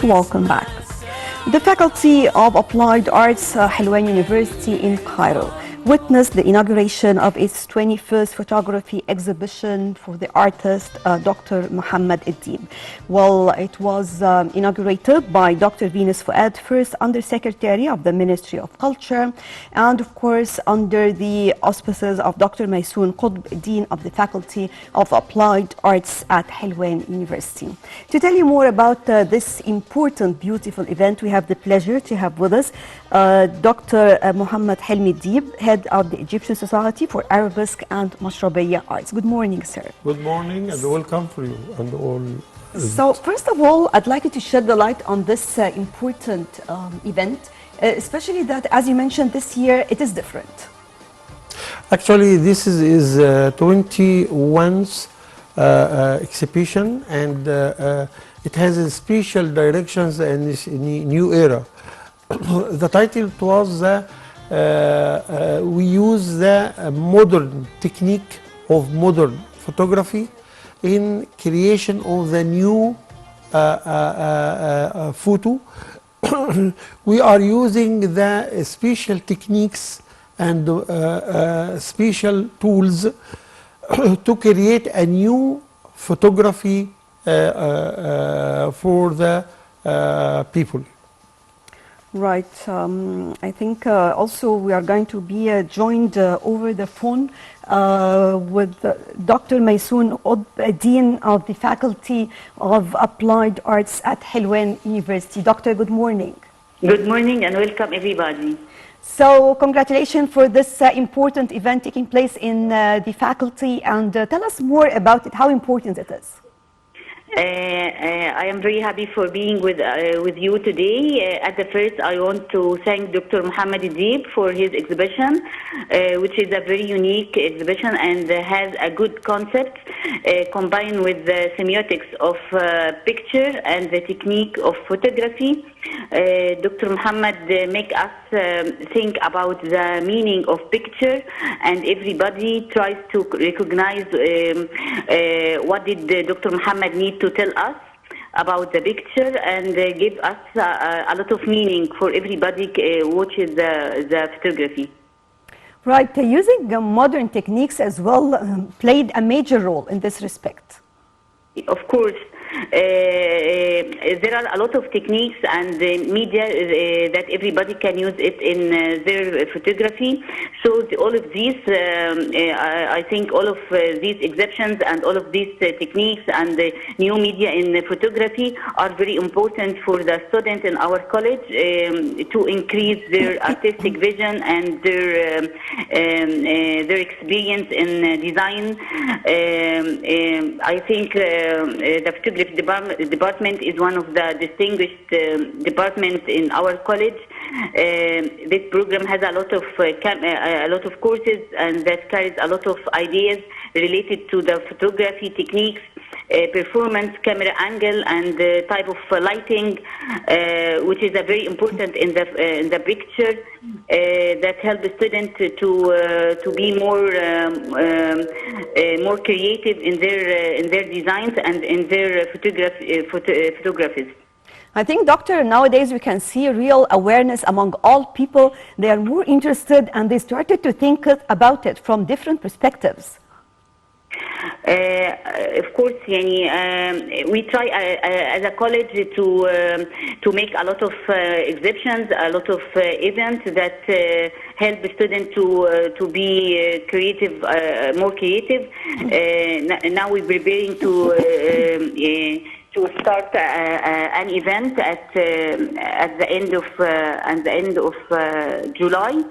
Welcome back. The Faculty of Applied Arts, Helmy University in Cairo, witnessed the inauguration of its 21st photography exhibition for the artist Dr. Muhammed Deeb. Well, it was inaugurated by Dr. Venus Fuad, first Undersecretary of the Ministry of Culture, and of course under the auspices of Dr. Maysoon Qutb, Dean of the Faculty of Applied Arts at Helmy University. To tell you more about this important, beautiful event, we have the pleasure to have with us Dr. Muhammad Helmy Deeb, head of the Egyptian Society for Arabesque and Mashrabiya Arts. Good morning, sir. Good morning and welcome for you and all. So first of all, I'd like you to shed the light on this important event, especially that, as you mentioned, this year it is different. Actually, this is 21st exhibition, and it has a special directions and this new era. The title was we use the modern technique of modern photography in creation of the new photo. We are using the special techniques and special tools to create a new photography for the people. Right. I think also we are going to be joined over the phone with Dr. Maysoon Qutb, Dean of the Faculty of Applied Arts at Helmy University. Doctor, good morning. Good morning and welcome everybody. So congratulations for this important event taking place in the faculty, and tell us more about it, how important it is. I am very happy for being with you today. At the first, I want to thank Dr. Muhammed Deeb for his exhibition, which is a very unique exhibition and has a good concept combined with the semiotics of picture and the technique of photography. Dr. Muhammad make us think about the meaning of picture, and everybody tries to recognize what did Dr. Muhammad need to tell us about the picture, and give us a lot of meaning for everybody watches the photography. Right, using modern techniques as well played a major role in this respect. Of course. There are a lot of techniques and media that everybody can use it in their photography. So all of these, I think all of these exceptions and all of these techniques and new media in photography are very important for the students in our college to increase their artistic vision and their experience in design. I think the photography department is one of the distinguished departments in our college. This program has a lot of courses, and that carries a lot of ideas related to the photography techniques, performance, camera angle, and type of lighting, which is a very important in the picture, that help the student to be more creative in their designs and in their photographies. I think, Doctor, nowadays we can see real awareness among all people. They are more interested and they started to think about it from different perspectives. Of course, we try as a college to make a lot of exhibitions, a lot of events that help the student to be creative, more creative. Now we're preparing to start an event at the end of July.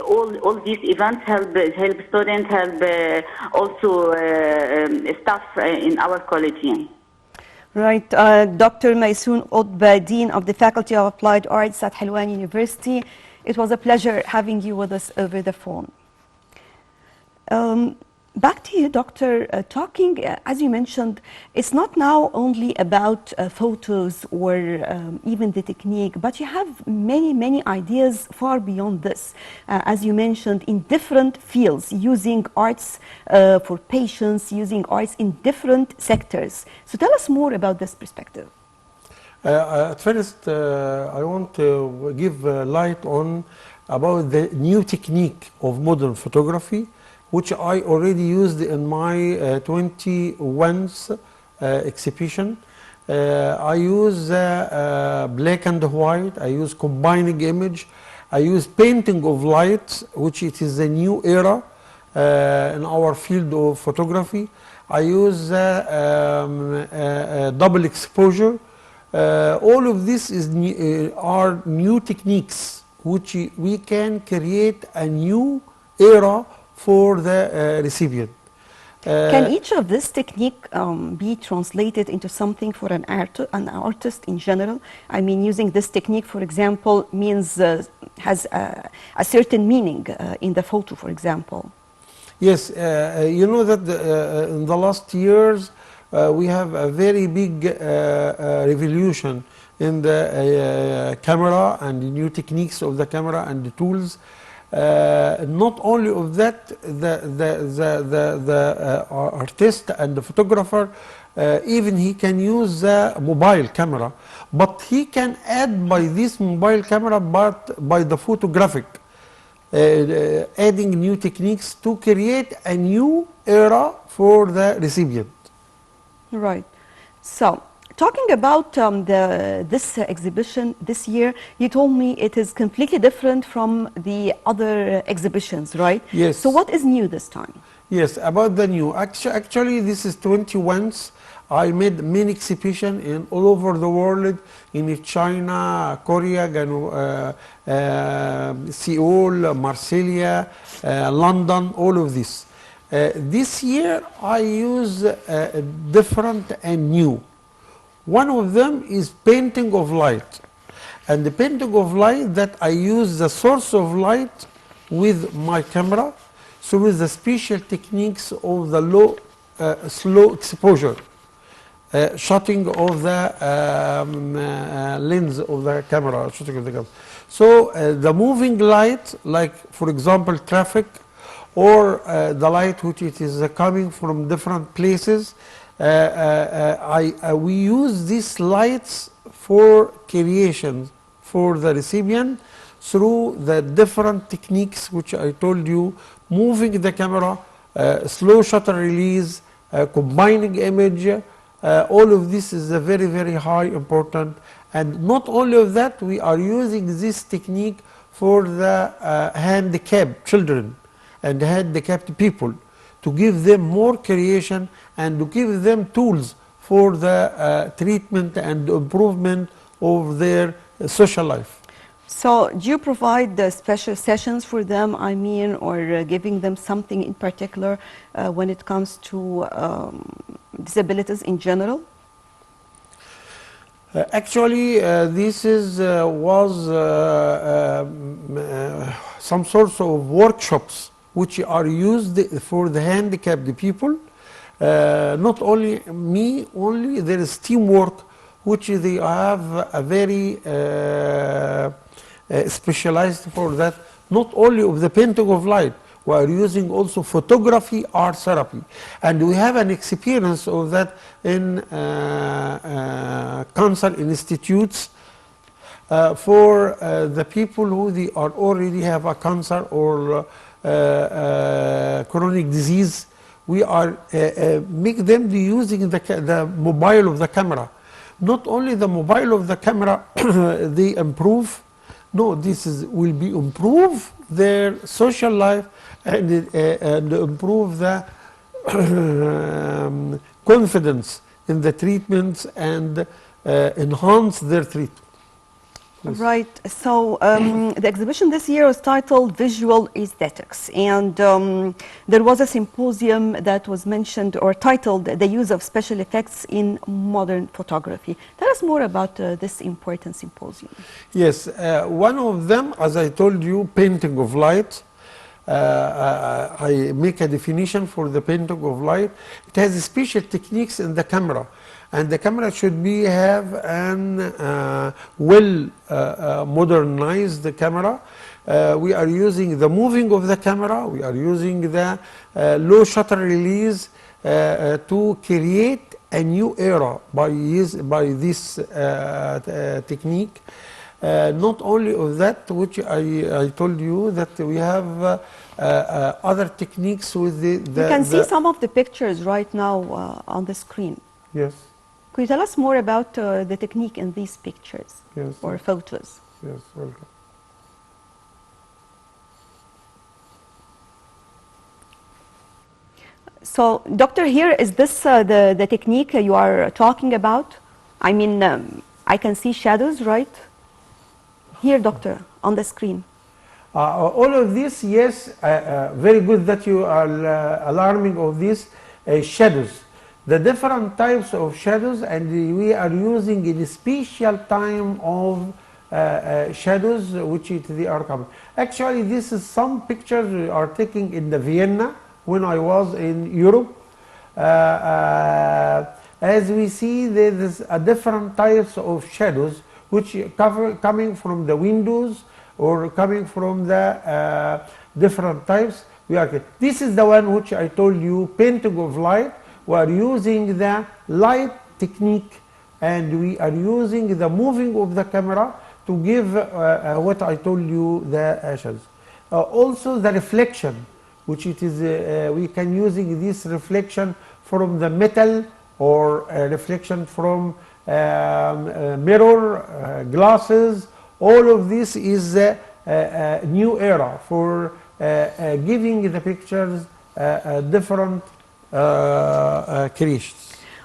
All these events help students, help also staff in our college. Right, Dr. Maysoon Qutb, Dean of the Faculty of Applied Arts at Helmy University. It was a pleasure having you with us over the phone. Back to you, Doctor. Talking, as you mentioned, it's not now only about photos or even the technique, but you have many, many ideas far beyond this. As you mentioned, in different fields, using arts for patients, using arts in different sectors. So tell us more about this perspective. At first, I want to give light on about the new technique of modern photography, which I already used in my 21st exhibition. I use black and white, I use combining image, I use painting of light, which it is a new era in our field of photography. I use double exposure. All of this is are new techniques which we can create a new era for the recipient. Can each of this technique be translated into something for an artist in general? I mean, using this technique, for example, means has a certain meaning in the photo, for example. Yes, you know that in the last years we have a very big revolution in the camera and the new techniques of the camera and the tools. Not only of that, the artist and the photographer, even he can use the mobile camera, but he can add by this mobile camera, but by the photographic, adding new techniques to create a new era for the recipient. Right. So, talking about this exhibition this year, you told me it is completely different from the other exhibitions, right? Yes. So what is new this time? Yes, about the new. Actually, this is 21st. I made many exhibitions in all over the world, in China, Korea, Seoul, Marseille, London, all of this. This year, I use different and new. One of them is painting of light. And the painting of light that I use the source of light with my camera, so with the special techniques of the low, slow exposure, shutting of the lens of the camera, shooting of the camera. So the moving light, like for example traffic, or the light which it is coming from different places, we use these lights for creation for the recipient through the different techniques which I told you, moving the camera, slow shutter release, combining image, all of this is a very, very high important. And not only of that, we are using this technique for the handicapped children and handicapped people, to give them more creation and to give them tools for the treatment and improvement of their social life. So do you provide the special sessions for them, I mean, or giving them something in particular when it comes to disabilities in general? Actually, this is some sorts of workshops which are used for the handicapped people. Not only me, only there is teamwork, which they have a very specialized for that. Not only of the painting of light, we are using also photography art therapy, and we have an experience of that in cancer institutes for the people who they are already have a cancer or chronic disease. We are make them using the mobile of the camera. Not only the mobile of the camera they improve. No, this will be improve their social life and improve the confidence in the treatments and enhance their treatment. Yes. Right. So the exhibition this year was titled Visual Aesthetics, and there was a symposium that was mentioned or titled The Use of Special Effects in Modern Photography. Tell us more about this important symposium. Yes, one of them, as I told you, painting of light. I make a definition for the painting of light. It has special techniques in the camera. And the camera should have an modernized camera. We are using the moving of the camera. We are using the low shutter release to create a new era by this technique. Not only of that, which I told you that we have other techniques with You can see some of the pictures right now on the screen. Yes. Could you tell us more about the technique in these pictures or photos? Yes, welcome. So, doctor, here is this the technique you are talking about? I mean, I can see shadows, right? Here, doctor, on the screen. All of this, yes, very good that you are alarming of these shadows. The different types of shadows, and we are using in a special time of shadows which they are coming. Actually, this is some pictures we are taking in the Vienna when I was in Europe. As we see, there is a different types of shadows which coming from the windows or coming from the different types. This is the one which I told you, painting of light. We are using the light technique, and we are using the moving of the camera to give what I told you, the shadows. Also the reflection, which it is we can using this reflection from the metal or reflection from mirror, glasses. All of this is a new era for giving the pictures different creations.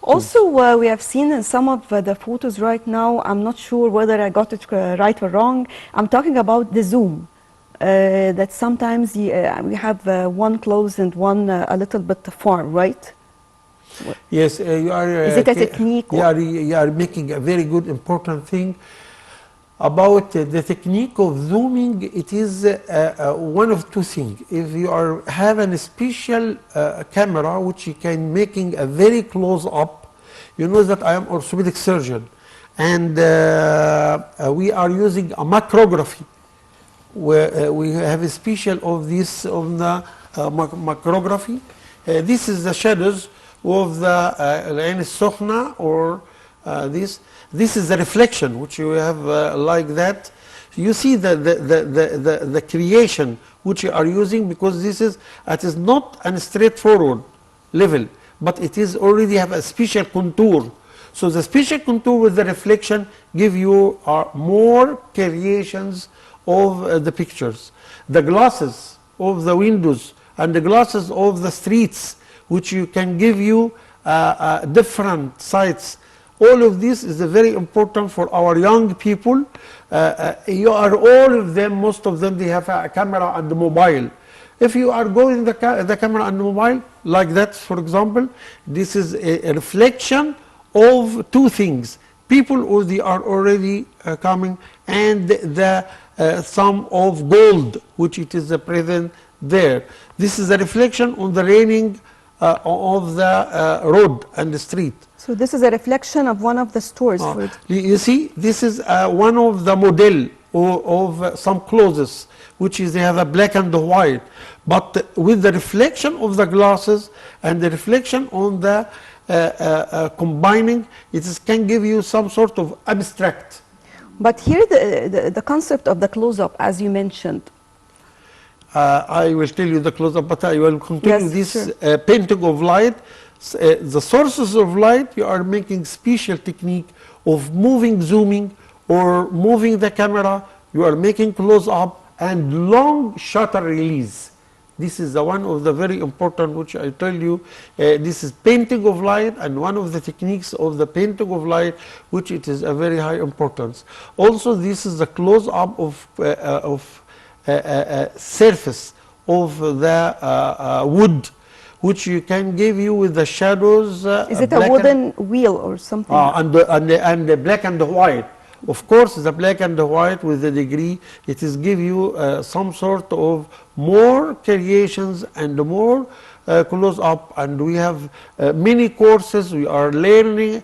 Also, we have seen in some of the photos right now, I'm not sure whether I got it right or wrong, I'm talking about the zoom. That sometimes we have one close and one a little bit far, right? Yes, you are. Is it a technique? You are making a very good, important thing about the technique of zooming. It is one of two things. If you have a special camera which you can making a very close up, you know that I am orthopedic surgeon, and we are using a macrography. Where we have a special of this on the macrography. This is the shadows of the العين السخنة or this. This is the reflection which you have like that. You see the creation which you are using, because this is it is not a straightforward level, but it is already have a special contour. So the special contour with the reflection give you more creations of the pictures. The glasses of the windows and the glasses of the streets, which you can give you different sights. All of this is very important for our young people. You are all of them, most of them, they have a camera and a mobile. If you are going the camera and mobile like that, for example, this is a reflection of two things. People who they are already coming, and the some of gold which it is present there. This is a reflection on the raining of the road and the street. So this is a reflection of one of the stores. You see, this is one of the model of some clothes, which is they have a black and white, but with the reflection of the glasses and the reflection on the combining, it can give you some sort of abstract. But here the concept of the close-up, as you mentioned. I will tell you the close-up, but I will continue this sure. painting of light. The sources of light, you are making special technique of moving, zooming, or moving the camera. You are making close-up and long shutter release. This is the one of the very important, which I tell you, this is painting of light, and one of the techniques of the painting of light, which it is a very high importance. Also, this is the close-up of surface of the wood, which you can give you with the shadows. Is it a wooden wheel or something? And the black and the white. Of course, the black and the white with the degree, it is give you some sort of more creations and more close up. And we have many courses. We are learning,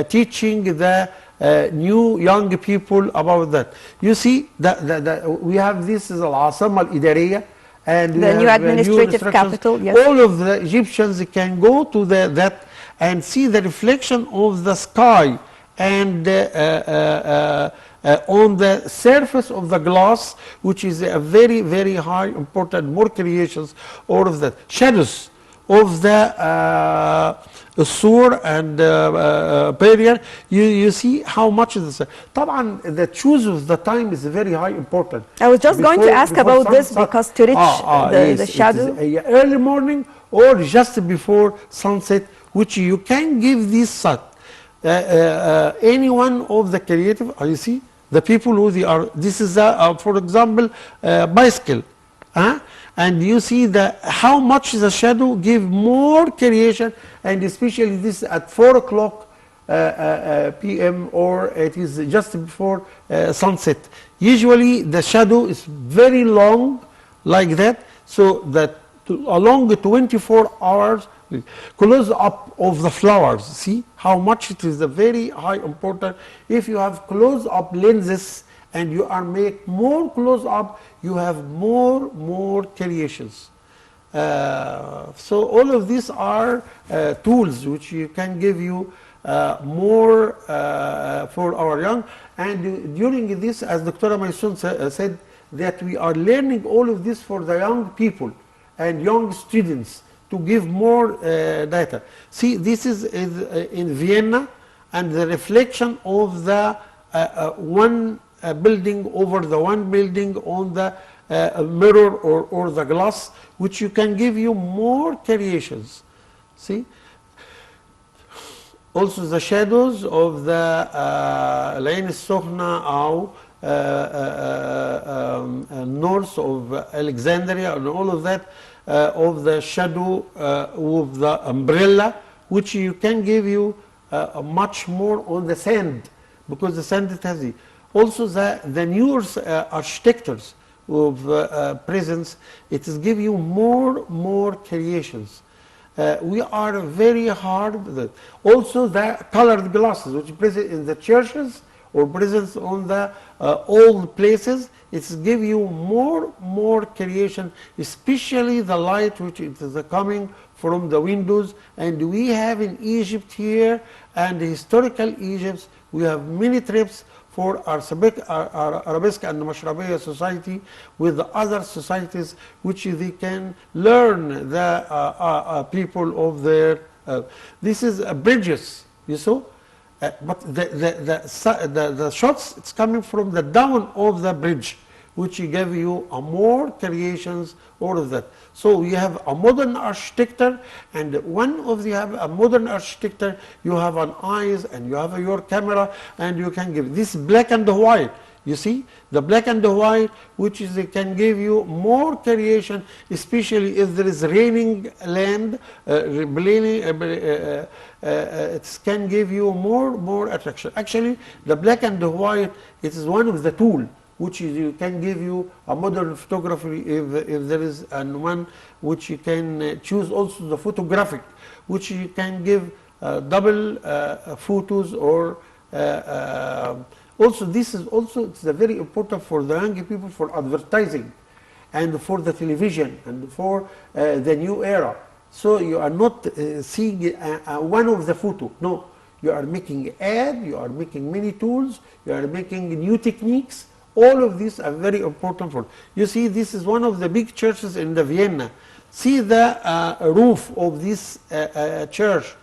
teaching the new young people about that. You see, we have this is العاصمة الإدارية. And the new administrative capital, yes. All of the Egyptians can go to that and see the reflection of the sky and on the surface of the glass, which is a very, very high important, more creations, all of that. Shadows of the sur and barrier, you see how much this. طبعا the choose of the time is very high important. I was just going to ask before about this sunset. because to reach Yes, the it is, shadow. early morning or just before sunset, which you can give this sun. Any one of the creative, you see, the people who they are, this is for example, bicycle. And you see how much the shadow give more creation, and especially this at 4 o'clock p.m. or it is just before sunset. Usually the shadow is very long like that, so that along the 24 hours, close up of the flowers, see how much it is a very high important. If you have close up lenses and you are make more close up, you have more creations. So all of these are tools which you can give you more for our young. And during this, as Dr. Maysoon said, that we are learning all of this for the young people and young students to give more data. See, this is in Vienna, and the reflection of the one building over the one building on the mirror or the glass, which you can give you more creations. See? Also the shadows of the العين السخنة أو north of Alexandria and all of that, of the shadow of the umbrella, which you can give you much more on the sand, because the sand it has it. Also the newer architectures of presence, it is give you more creations. We are very hard. Also the colored glasses, which present in the churches or present on the old places, it's give you more creation, especially the light which it is coming from the windows. And we have in Egypt here and the historical Egypt, we have many trips for Arabesque and Mashrabiya society with the other societies, which they can learn the people of their. This is bridges, you saw, but the shots, it's coming from the down of the bridge, which give you more creations, all of that. So you have a modern architecture, and one of the have a modern architecture, you have an eyes and you have your camera, and you can give this black and white. You see the black and white, which is they can give you more creation, especially if there is raining land. It can give you more attraction. Actually, the black and white, it is one of the tools which you can give you a modern photography if there is one which you can choose. Also the photographic, which you can give double photos, or also this is also, it's very important for the young people for advertising and for the television and for the new era. So you are not seeing one of the photo, no, you are making ad, you are making many tools, you are making new techniques. All of these are very important for. You see, this is one of the big churches in the Vienna. See the roof of this church.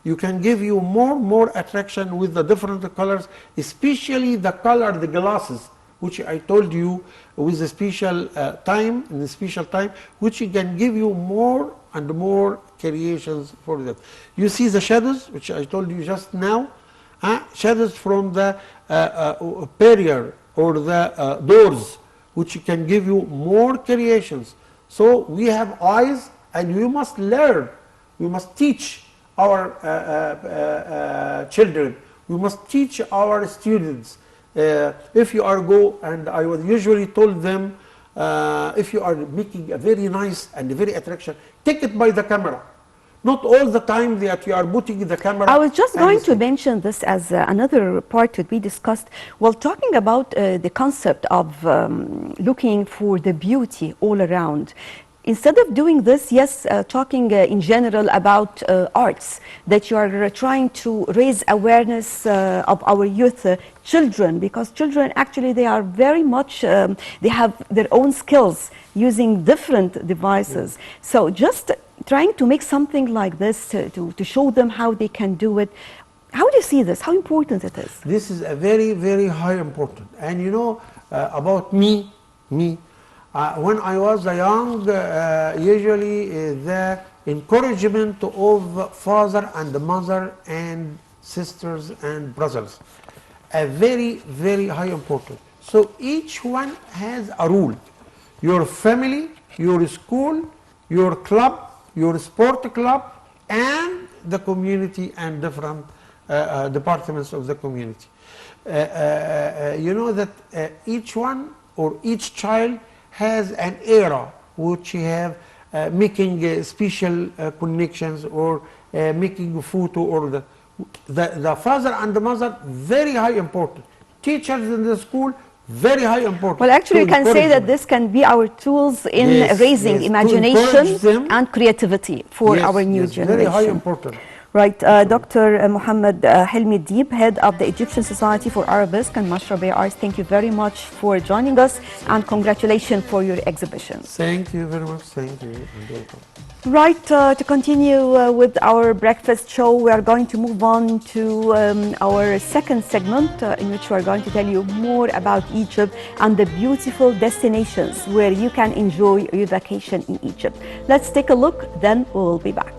You can give you more attraction with the different colors, especially the colored glasses, which I told you with a special time, in a special time, which can give you more and more creations for that. You see the shadows, which I told you just now, shadows from the barrier or the doors, which can give you more creations. So we have eyes, and we must learn, we must teach our children, we must teach our students. If you are go, and I would usually told them, if you are making a very nice and very attraction, take it by the camera. Not all the time that you are putting the camera. I was just going to mention this as another part to be discussed. Well, talking about the concept of looking for the beauty all around. instead of doing this, yes, talking in general about arts, that you are trying to raise awareness of our youth, children, because children actually they are very much, they have their own skills using different devices. So just trying to make something like this to show them how they can do it. How do you see this? How important it is? This is a very, very high important. And you know, about me, when I was a young, usually the encouragement of father and mother and sisters and brothers, a very, very high important. So each one has a rule. Your family, your school, your club, your sport club, and the community and different departments of the community. You know that each one or each child has an era which he have making special connections or making photo or the father and the mother, very high important. Teachers in the school, very high important. Well, actually, you can say that this can be our tools in raising imagination and creativity for our new generation. Very high important. Right, Dr. Muhammed Helmy Deeb, head of the Egyptian Society for Arabesque and Mashrabi Arts, thank you very much for joining us and congratulations for your exhibition. Thank you very much. Thank you. Right, to continue with our breakfast show, we are going to move on to our second segment in which we are going to tell you more about Egypt and the beautiful destinations where you can enjoy your vacation in Egypt. Let's take a look, then we will be back.